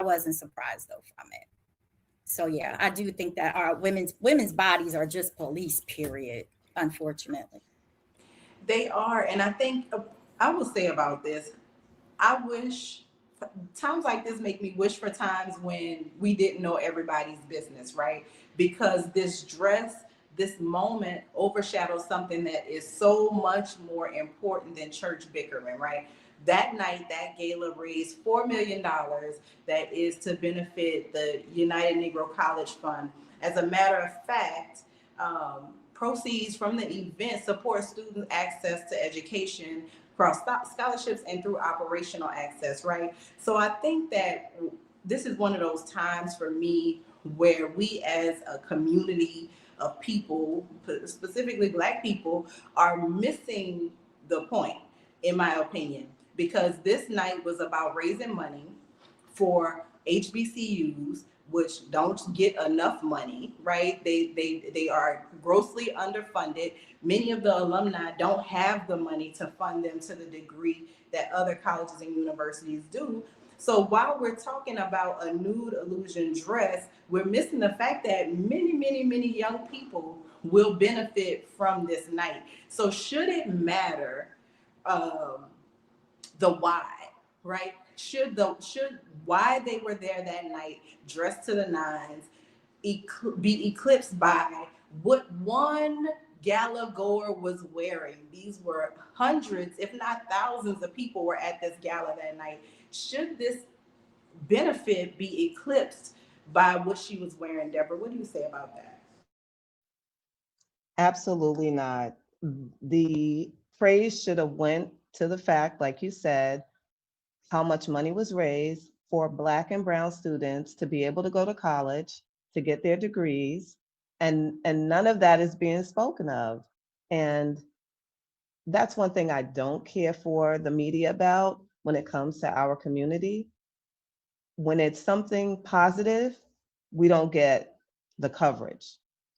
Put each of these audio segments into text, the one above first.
wasn't surprised though from it. So yeah, I do think that our women's bodies are just police, period, unfortunately. They are. And I think I will say about this, I wish times like this make me wish for times when we didn't know everybody's business, right? Because this dress, this moment overshadows something that is so much more important than church bickering, right? That night, that gala raised $4 million that is to benefit the United Negro College Fund. As a matter of fact, proceeds from the event support student access to education across scholarships and through operational access, right? So I think that this is one of those times for me where we as a community of people, specifically Black people, are missing the point, in my opinion, because this night was about raising money for HBCUs, which don't get enough money, right? They are grossly underfunded. Many of the alumni don't have the money to fund them to the degree that other colleges and universities do. So while we're talking about a nude illusion dress, we're missing the fact that many young people will benefit from this night. So should it matter the why, right? Should why they were there that night, dressed to the nines, be eclipsed by what one gala goer was wearing? These were hundreds, if not thousands, of people were at this gala that night. Should this benefit be eclipsed by what she was wearing? Deborah, what do you say about that? Absolutely not. The praise should have went to the fact, like you said, how much money was raised for Black and brown students to be able to go to college, to get their degrees, and none of that is being spoken of. And that's one thing I don't care for the media about when it comes to our community. When it's something positive, we don't get the coverage.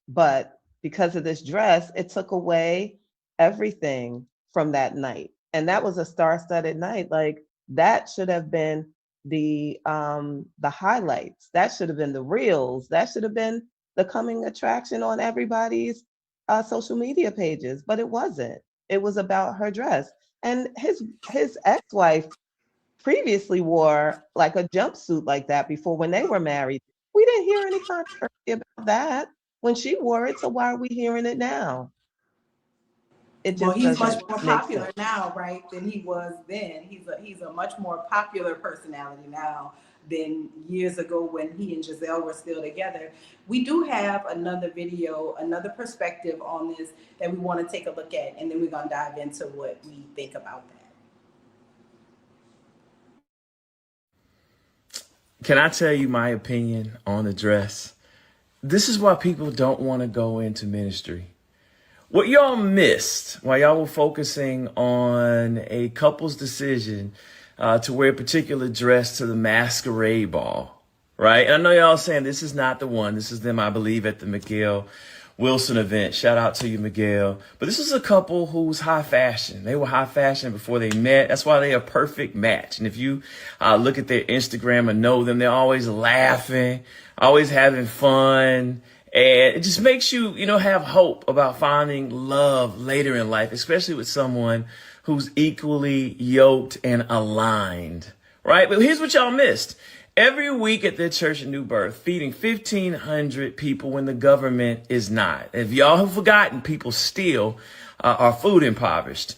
But because of this dress, it took away everything from that night. And that was a star-studded night. Like, that should have been the highlights. That should have been the reels. That should have been the coming attraction on everybody's social media pages, but it wasn't. It was about her dress. And his ex-wife previously wore like a jumpsuit like that before when they were married. We didn't hear any controversy about that when she wore it. So why are we hearing it now? It just he's much more make popular sense now, right, than he was then. He's a much more popular personality now than years ago when he and Giselle were still together. We do have another video, another perspective on this that we want to take a look at, and then we're going to dive into what we think about that. Can I tell you my opinion on the dress? This is why people don't want to go into ministry. What y'all missed while y'all were focusing on a couple's decision to wear a particular dress to the masquerade ball, right? And I know y'all saying this is not the one. This is them, I believe, at the Miguel Wilson event. Shout out to you, Miguel. But this is a couple who's high fashion. They were high fashion before they met. That's why they're a perfect match. And if you look at their Instagram and know them, they're always laughing, always having fun. And it just makes you, have hope about finding love later in life, especially with someone who's equally yoked and aligned, right? But here's what y'all missed. Every week at their church in New Birth, feeding 1,500 people when the government is not. If y'all have forgotten, people still are food impoverished.